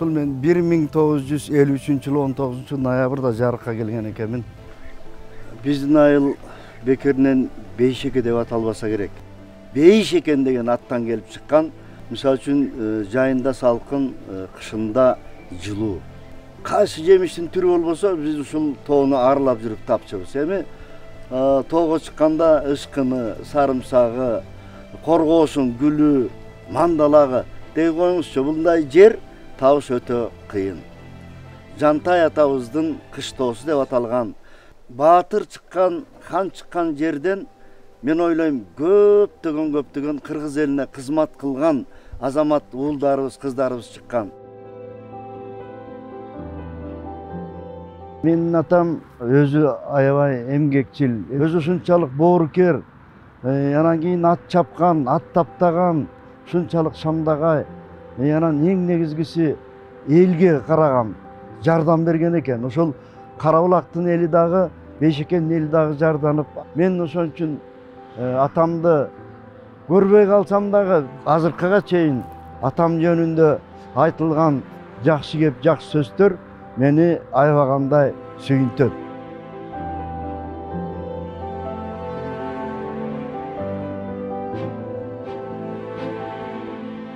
Ушул мен 1953-жылы 19 ноябрда жарыкка келген экенмин. Биздин айыл бекеринен Бейшеке деп аталбаса керек. Бейшекен деген аттан келип чыккан. Мисалы үчүн жайында салкын, кышында жылуу. Кайсы жемиштин түрү болбосо биз ушул тоону аралап жүрүп тапчыбыз. Эми тоого чыкканда ышкыны, сарымсагы, коргоосун, гүлү, мандалагы дей коюңузчу, мындай жер табыш өтө кыйын. Жантай атабыздын кыш тоосу деп аталган. Баатыр чыккан, хан чыккан жерден мен ойлойм көптөгөн кыргыз элине кызмат кылган азамат уулдарыбыз, кыздарыбыз чыккан. Менин атам өзү аябай эмгекчил, өзү ушунчалык боорукер, анан кийин ат чапкан, ат таптаган, ушунчалык шамдагай. Анан эң негизгиси элге караган, жардам берген экен. Ошол Карабулактын эли дагы, Бейшекенин эли дагы жарданып, мен ошон үчүн атамды көрбөй калсам дагы азыркыга чейин атам жөнүндө айтылган жакшы кеп, жакшы сөздөр мени аябагандай сүйүнтөт.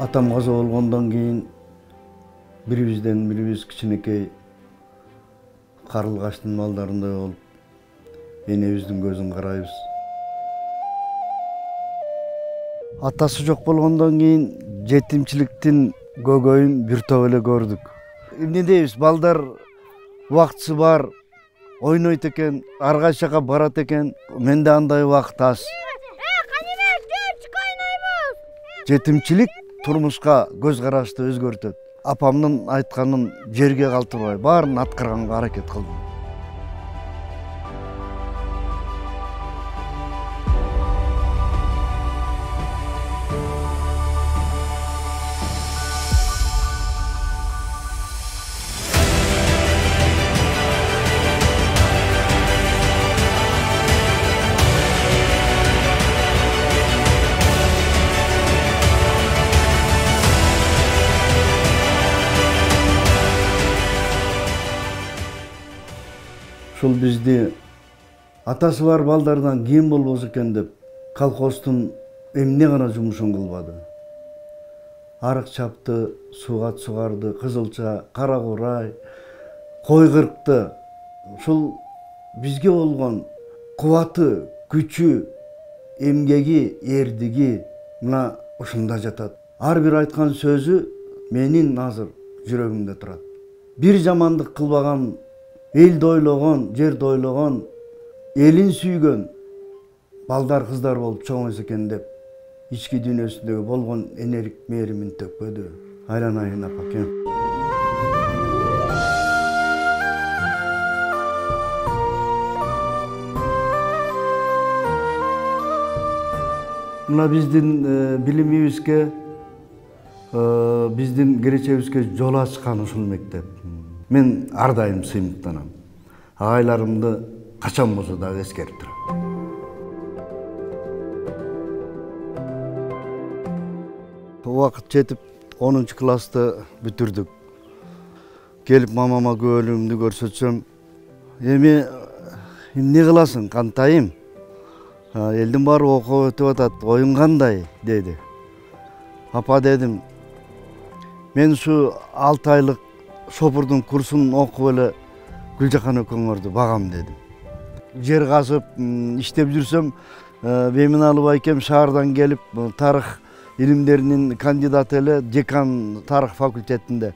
Атам каза болгондон кийин бирибизден бирибиз кичинекей карылгаштын балдарындай болуп, энебиздин көзүн карайбыз. Атасы жок болгондон кийин жетимчиликтин көгөйүн бир топ эле көрдүк. Эмне дейбиз, балдар убактысы бар, ойнойт экен, ар кайсы жака барат экен. Менде андай убакыт аз. Жетимчилик турмушка көз карашты өзгөртөт. Апамдын айтканын жерге калтырбай, баарын аткарганга аракет кылдым. Ушул бизди атасы бар балдардан кем болбосо экен деп колхоздун эмне гана жумушун кылбады. Арык чапты, сугат сугарды, кызылча, кара курай, кой кыркты. Ушул бизге болгон кубаты, күчү, эмгеги, эрдиги мына ушунда жатат. Ар бир айткан сөзү менин азыр жүрөгүмдө турат. Бир жамандык кылбаган, элди ойлогон, жерди ойлогон, элин сүйгөн балдар, кыздар болуп чоңойсо экен деп ички дүйнөсүндөгү болгон энерик мээримин төкпөдү. Айланайын апакем. Мына биздин билимибизге, биздин киречебизге жол ачкан ушул мектеп. Мен ар дайым сыймыктанам. Агайларымды качан болсо дагы эскерип турам. Убакыт жетип 10 классты бүтүрдүк. Келип мамама көөлүгүмдү көрсөтсөм, эми эмне кыласың, кантайым? Элдин баары окуп өтүп атат, оюң кандай деди. Апа дедим, мен ушу 6 айлык шопурдун курсун окуп эле Гүлжакан экөөңөрдү багам дедим. Жер казып иштеп жүрсөм, Беминалов айкем шаардан келип тарых илимдеринин кандидаты эле, декан тарых факультетинде.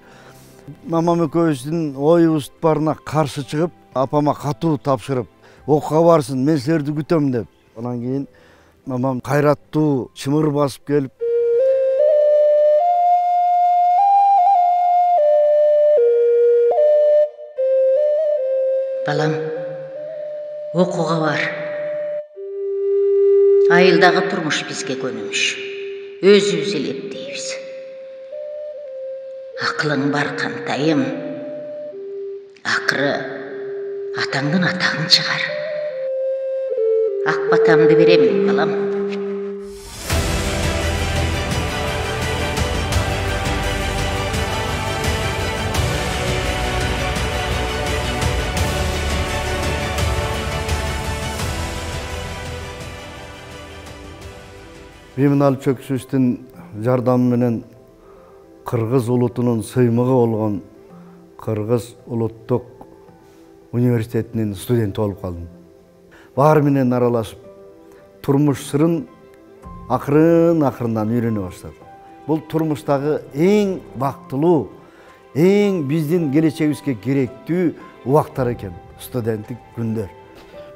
Мамам экөөбүздүн оюбуз барына каршы чыгып, апама катуу тапшырып, окууга барсын, мен силерди күтөм деп. Анан кийин мамам кайраттуу чымыр басып келип, Балам, окууга бар. Айылдагы турмуш бизге көнүмүш. Өзүбүз эле эптейбиз. Акылың бар кантайым. Акыры атаңдын атагын чыгар. Ак батамды беремин, балам. Беминал Чөксүстүн жардамы менен Кыргыз улутунун сыймыгы болгон Кыргыз улуттук университетинин студенти болуп калдым. Баары менен аралашып, турмуш сырын акырындан үйрөнө баштадым. Бул турмуштагы эң бактылуу, эң биздин келечегибизге керектүү убактар экен, студенттик күндөр.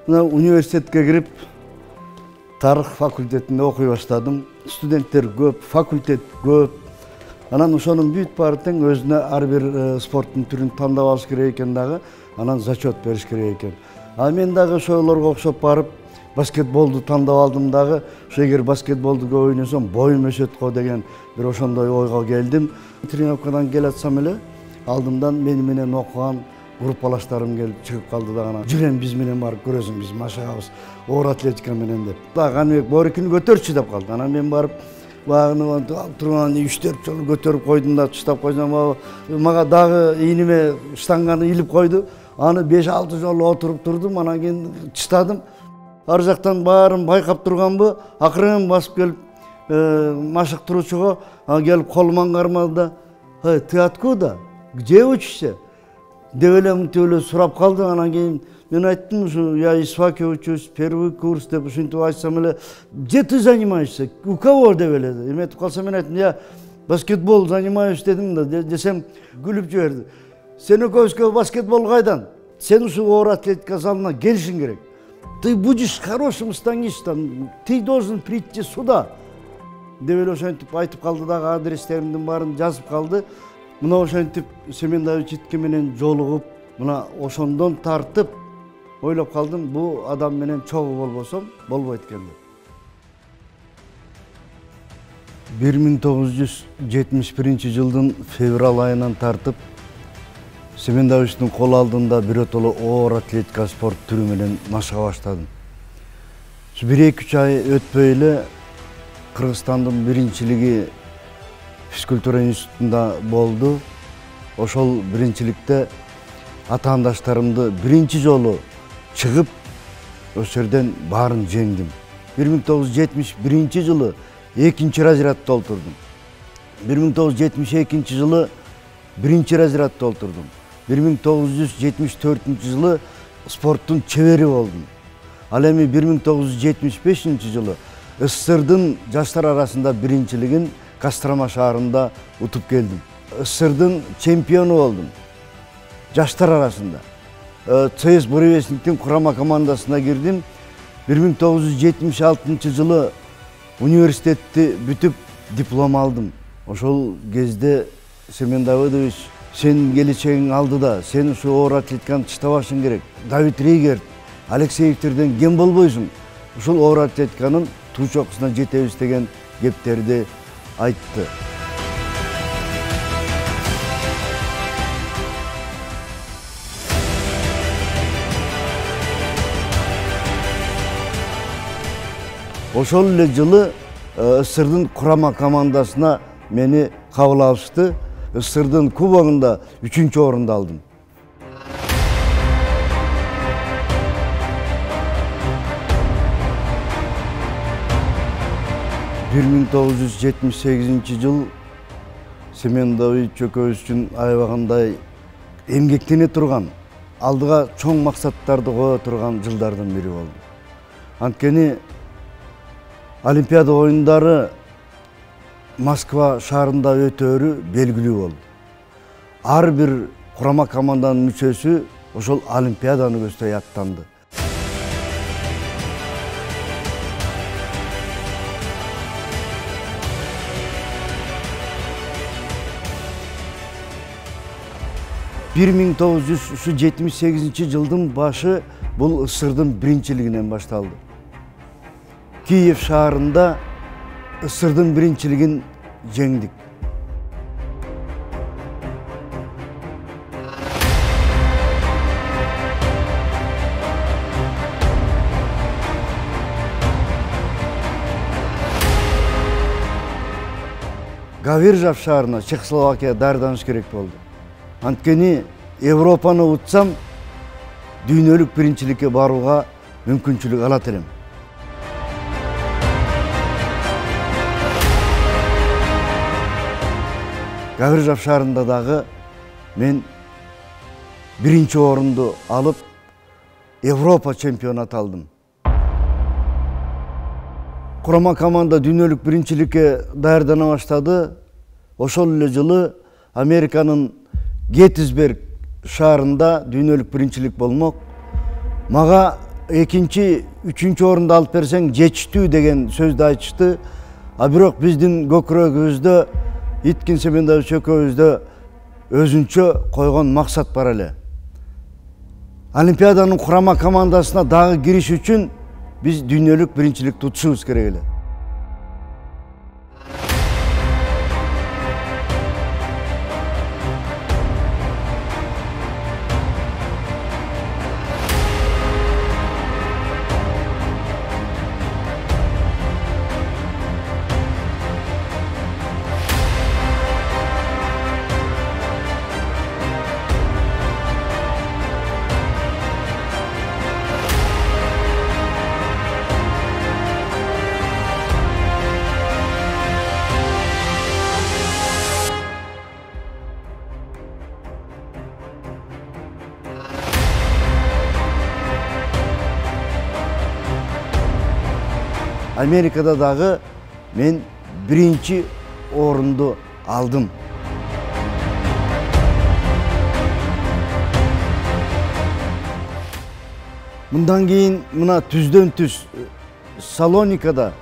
Мына университетке кирип, тарых факультетинде окуй баштадым. Студенттер көп, факультет көп. Анан ошонун бүт баары тең өзүнө ар бир спорттун түрүн тандап алыш керек экен дагы, анан зачет бериш керек экен. А мен дагы ошолорго окшоп барып, баскетболду тандап алдым дагы, ошо эгер баскетболду көп ойносом, боюм өсөт го деген бир ошондой ойго келдим. Тренировкадан келатсам эле, алдымдан мени менен окуган группалаштарым келип чыгып калды дагы. Жүрөм биз менен барып көрөсүң, биз машыгабыз, оор атлетика менен деп. Дагы Каныбек Боорукин көтөрчү деп калды. Анан мен барып багыны турган 3-4 жолу көтөрүп койдум да, таштап койсом, мага дагы ийниме штанганы илип койду. Аны 5-6 жолу отуруп турдум, анан кийин чыштадым. Ар жактан баарын байкап турганбы, акырын басып келип машыктыруучуга келип колуман кармады да, "Ты откуда? Где учишься?" деп эле мынтип эле сурап калды. Анан кийин мен айттым, что я из ФАКе учусь, первый курс деп ушинтип айтсам эле, "Где ты занимаешься? У кого?" деп эле эметип калса, мен айттым, "Я баскетбол занимаюсь" дедим да, десем күлүп жиберди. "Сен экөөбүзгө баскетбол кайдан? Сен ушу оор атлетика залына келишиң керек. Ты будешь хорошим станистом, ты должен прийти сюда" деп эле ошентип айтып калды дагы, адрестеримдин баарын жазып калды. Мына ошентип Семендович Итке менен жолугуп, мына ошондон тартып ойлоп калдым, бул адам менен чогуу болбосом болбойт экен деп. 1971-жылдын февраль айынан тартып Семендовичтин кол алдында биротоло оор атлетика спорт түрү менен машыга баштадым. 1-2 ай өтпөй эле Кыргызстандын биринчилиги физкультура институтунда болду. Ошол биринчиликте атаандаштарымды биринчи жолу чыгып, ошол жерден баарын жеңдим. 1971-жылы 2-нчи разрядта олтурдум. 1972-жылы 1-нчи разрядта олтурдум. 1974-жылы спорттун чебери болдум. Ал эми 1975-жылы СССРдын жаштар арасында биринчилигин Кострома шаарында утуп келдим. СССРдын чемпиону болдум. Жаштар арасында. ЦС Буревестниктин курама командасына кирдим. 1976-жылы университетти бүтүп диплом алдым. Ошол кезде Семен Давыдович, сен келечегиң алдыда, сен ушу оор атлетиканы таштабашың керек. Давид Ригерт, Алексеевтерден кем болбойсуң. Ушул оор атлетиканын туу чокусуна жетебиз деген кептерди айтты. Ошол эле жылы СССРдын курама командасына мени кабыл алышты. СССРдын кубогунда 3-нчү орунду алдым. Бир 1978 жыл Семендович экөөбүз үчүн аябагандай эмгектене турган, алдыга чоң максаттарды кое турган жылдардын бири болду. Анткени Олимпиада оюндары Москва шаарында өтөөрү белгилүү болду. Ар бир курама команданын мүчөсү ошол Олимпиаданы көздөй аттанды. 1978 жылдын башы бул ысырдын биринчилигинен башталды. Киев шаарында ысырдын биринчилигин жеңдик. Гавержав шаарына, Чехословакия даярданыш керек болду. Анткени Европаны утсам, дүйнөлүк биринчиликке барууга мүмкүнчүлүк алат элем. Гавержав шаарында дагы мен биринчи орунду алып, Европа чемпионат алдым. Курама команда дүйнөлүк биринчиликке даярдана баштады. Ошол эле жылы Американын Геттисберг шаарында дүйнөлүк биринчилик болмок. Мага экинчи, үчүнчү орунду алып берсең жетиштүү деген сөздү айтышты. А бирок биздин көкүрөгүбүздө, Иткин Семендович экөөбүздө өзүнчө койгон максат бар эле. Олимпиаданын курама командасына дагы кириш үчүн биз дүйнөлүк биринчилик тутушубуз керек эле. Америкада дагы мен биринчи орунду алдым. Мындан кийин мына түздөн түз Салоникада,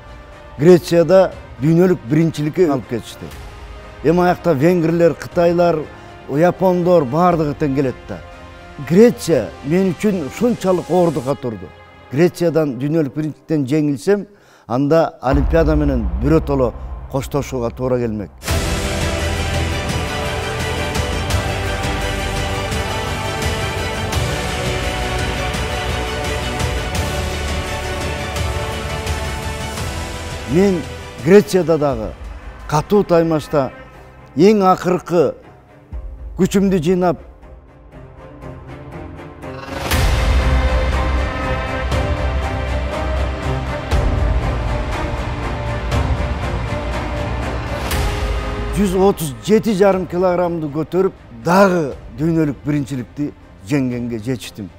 Грецияда дүйнөлүк биринчиликке алып кетишти. Эми аякта венгрлер, кытайлар, япондор бардыгы тең келет да. Греция мен үчүн ушунчалык оордукка турду. Грециядан дүйнөлүк биринчиликтен жеңилсем, анда Олимпиада менен биротоло коштошууга туура келмек. Мен Грецияда дагы катуу таймашта эң акыркы күчүмдү жыйнап 137,5 килограммды көтөрүп, дагы дүйнөлүк биринчиликти жеңгенге жетиштим.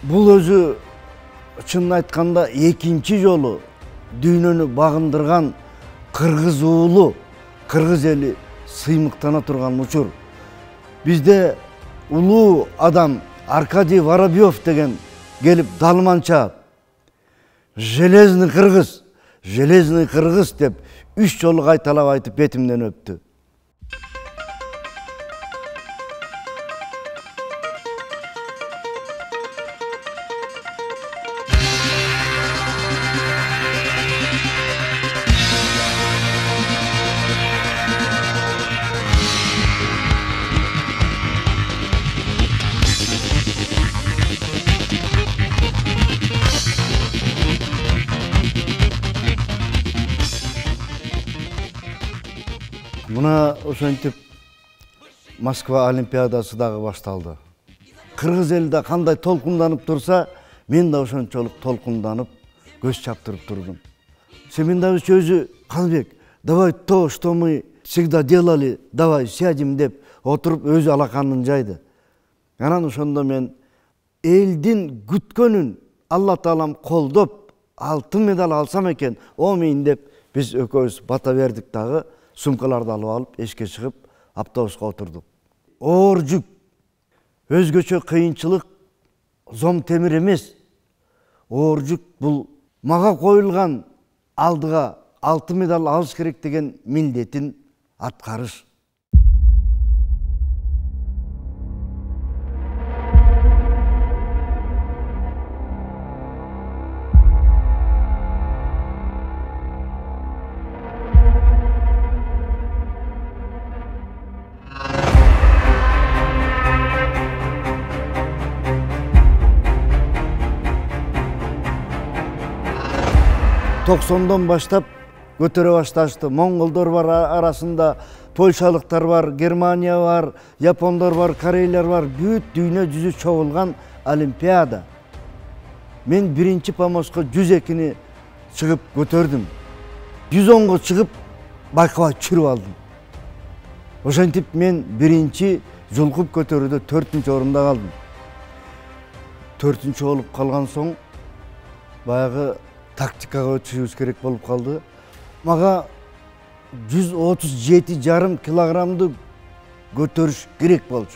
Бул өзү чынын айтканда экинчи жолу дүйнөнү багындырган кыргыз уулу, кыргыз эли сыймыктана турган учур. Бизде улуу адам Аркадий Воробьев деген келип далманча железный кыргыз деп 3 жолу кайталап айтып бетимден өптү. Мына ошентип Москва Олимпиадасы дагы башталды. Кыргыз эли да кандай толкунданып турса, мен да ошончолук толкунданып, көз чаптырып турдум. Семендович өзү, Калбек, давай то, что мы всегда делали, давай сядем деп отуруп өзү алаканын жайды. Анан ошондо мен элдин күткөнүн Алла Таалам колдоп, алтын медаль алсам экен, омейин деп биз экөөбүз бата бердик дагы. Сумкаларды алып алып, эшикке чыгып, автобуска отурдук. Оор жүк, өзгөчө кыйынчылык зом темир эмес. Оор жүк бул мага коюлган алдыга алтын медаль алыш керек деген милдетин аткарыш. 90'dan başlap götüre başlaştı. Mongollar var arasında, Polşalıklar var, Germaniya var, Japonlar var, Koreyler var. Büyük dünya yüzü çoğulgan olimpiyada. Men birinci Pamoska 102'ni çıkıp götürdüm. 110'ga çıkıp baykağa çürüp aldım. Oşantip men birinci julkup götürüdü 4-nji orunda kaldım. 4-nji olup kalgan soň bayağı taktikaga ötüşübüz kerek bolup kaldı. Maga 137,5 kilogramды götürüş gerek boldu.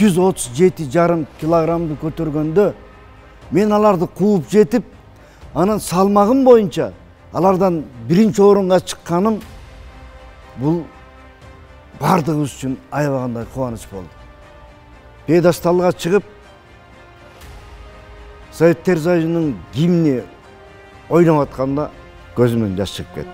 ...137,5 kilogramды көтөргөндө men аларды кууп жетип, анан салмагым боюнча алардан биринчи орунга чыкканым бул бардыгыбыз үчүн аябагандай кубаныч болду. Пьедесталга чыгып, Советтер Союзунун гимни ойноп атканда көзүмөн жаш чыгып кетти.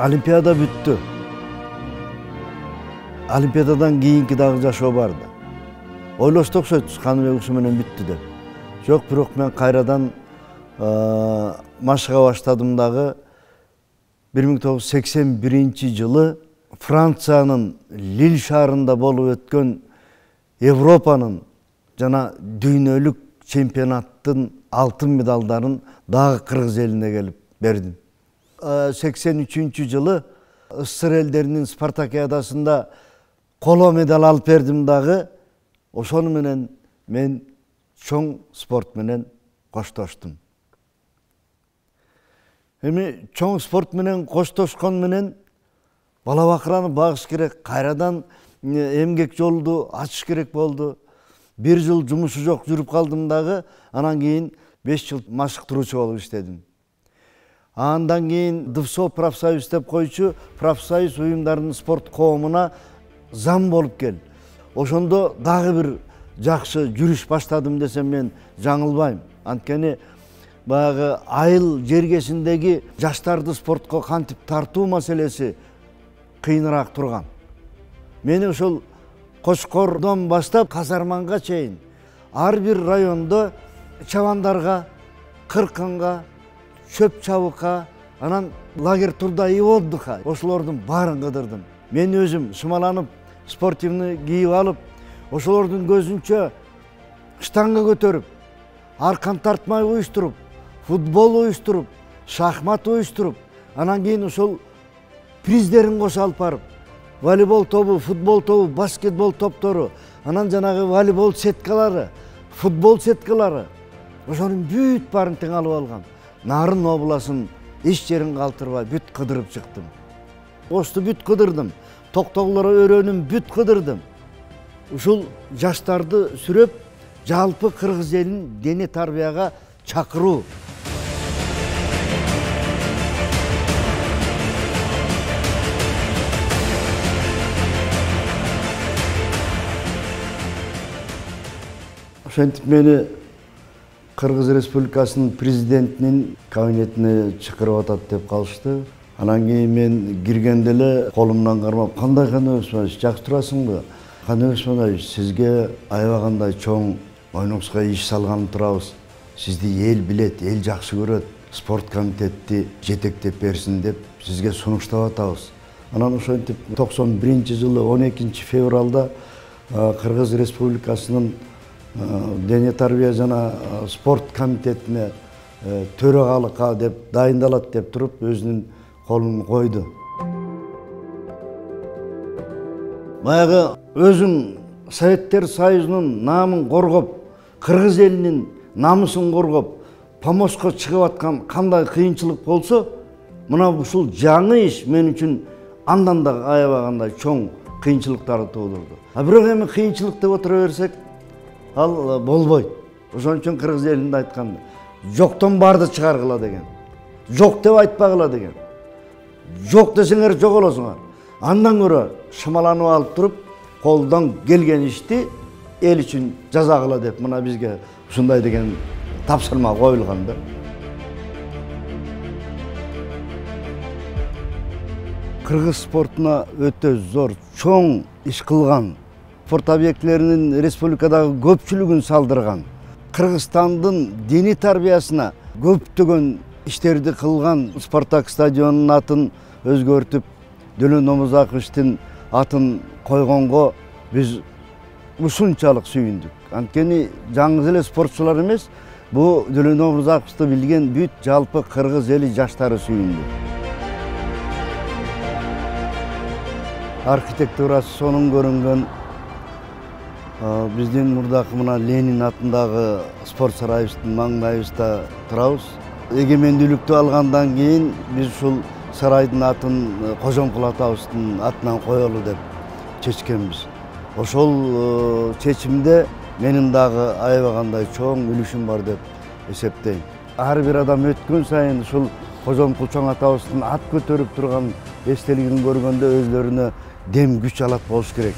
Olimpiyada бүттү. Olimpiyadadan kийинки дагы жашоо барды. Ойлошто окшойт, Каныбек ушу менен бүттү деп. Жок, бирок мен кайрадан машыга баштадым дагы 1981-жылы Франциянын Лил шаарында болуп өткөн Европанын жана дүйнөлүк чемпионаттын алтын медалдарын дагы Кыргыз элине келип бердим. 83-жылы СССР элдеринин спартакиадасында коло медаль алып бердим дагы. Ошону менен мен чоң спорт менен коштоштум. Эми чоң спорт менен коштошкон менен бала бакыраны багыш керек. Кайрадан эмгек жолду ачыш керек болду. 1 жыл жумушу жок жүрүп калдым дагы, анан кийин 5 жыл машыктыруучу болуп иштедим. Андан кийин ДФСО профсоюз деп койчу, профсоюз уюмдарынын спорт коомуна зам болуп кел. Ошондо дагы бир жакшы жүрүш баштадым десем мен жаңылбайм. Анткени баягы айыл жергесиндеги жаштарды спортко кантип тартуу маселеси кыйыныраак турган. Мени ошол Кошкордон баштап Казарманга чейин ар бир райондо чабандарга, кыркынга, чөп чабыкка, анан лагерь труда и отдыха ошолордун баарын кыдырдым. Мен өзүм шымаланып, спортивный кийип алып, ошолордун көзүнчө штанга көтөрүп, аркан тартмай уюштуруп, футбол уюштуруп, шахмат уюштуруп, анан кийин ошол приздерин кошо алып барып, волейбол тобу, футбол тобу, баскетбол топтору, анан жанагы волейбол сеткалары, футбол сеткалары, ошонун бүт баарын тең алып алгам. Нарын областын эч жерин калтырбай бүт кыдырып чыктым. Осту бүт кыдырдым, токтоглор өрөөнүн бүт кыдырдым. Ушул жаштарды сүрөп, жалпы кыргыз элин дене тарбияга чакыруу. Ошентип мени Кыргыз Республикасынын президентинин кабинетине чакырып атат деп калышты. Анан кийин мен киргенде эле колумдан кармап, кандай Каныбек Усманович, жакшы турасыңбы? Каныбек Усманович, сизге аябагандай чоң ойнуңузга иш салганын турабыз. Сизди эл билет, эл жакшы көрөт. Спорт комитетти жетектеп берсин деп сизге сунуштап атабыз. Анан ошентип 91-жылы 12 февралда Кыргыз Республикасынын дене тарбия жана спорт комитетине төрагалыкка деп дайындалат деп туруп өзүнүн колун койду. Баягы өзүң Советтер Союзунун наамын коргоп, кыргыз элинин намысын коргоп, помостко чыгып аткан кандай кыйынчылык болсо, мына ушул жаңы иш мен үчүн андан да аябагандай чоң кыйынчылыктарды туудурду. Бирок эми кыйынчылык деп отура берсек, ал болбойт. Ошон үчүн кыргыз элинде айткан, жоктон барды чыгаргыла деген. Жок деп айтпагыла деген. Жок десеңер жоголосуңар. Андан көрө шымаланып алып туруп, колдон келген ишти эл үчүн жазагыла деп мына бизге ушундай деген тапшырма коюлган да. Кыргыз спортуна өтө зор, чоң иш кылган, спорт объектилеринин республикадагы көпчүлүгүн салдырган, Кыргызстандын дене тарбиясына көптөгөн иштерди кылган, Спартак стадионунун атын өзгөртүп, Дөлөн Номузаковичтин атын койгонго биз ушунчалык сүйүндүк. Анткени жаңы эле спортчулар эмес, бу Дөлөн Номузаковичти билген бүт жалпы кыргыз эли жаштары сүйүндү. Архитектурасы сонун көрүнгөн, биздин мурдакы мына Ленин атындагы спорт сарайыбыздын маңдайыбызда турабыз. Эгемендүүлүктү алгандан кийин биз ушул сарайдын атын Кожомкул атабыздын атынан коелу деп чечкенбиз. Ошол чечимде менин дагы аябагандай чоң үлүшүм бар деп эсептейм. Ар бир адам өткөн сайын ушул Кожомкул чоң атабыздын ат көтөрүп турган эстелигин көргөндө өзлөрүнө дем күч алат болуш керек.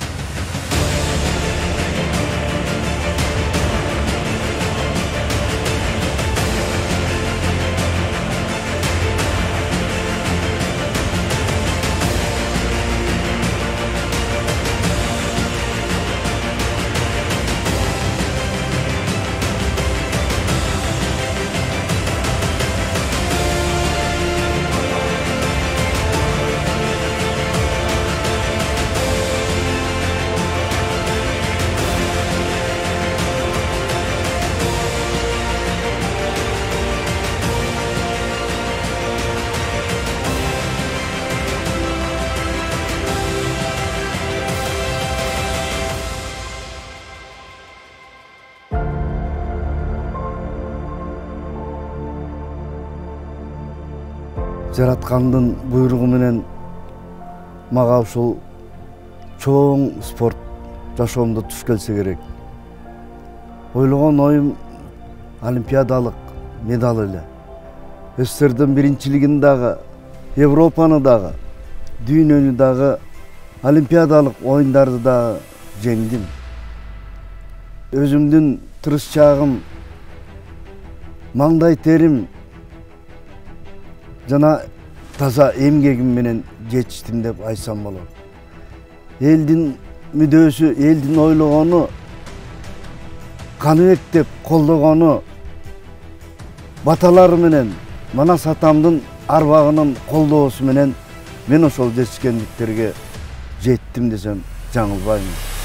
Жараткандын буйругу менен мага ушул çoğun sport жашоомдо туш келсе керек. Ойлогон оюм олимпиадалык медаль эле. СССРдин биринчилигин дагы, Европаны дагы, дүйнөнү дагы, олимпиадалык оюндарды дагы жеңдим. Өзүмдүн тырышчагым, маңдай терим жана таза эмгегим менен жетиштим деп айтсам болот. Элдин мүдөөсү, элдин ойлогону, каныбек деп колдогону баталары менен, Манас атамдын арбагынын колдоосу менен мен ошол жетишкендиктерге жеттим десем жаңылбайм.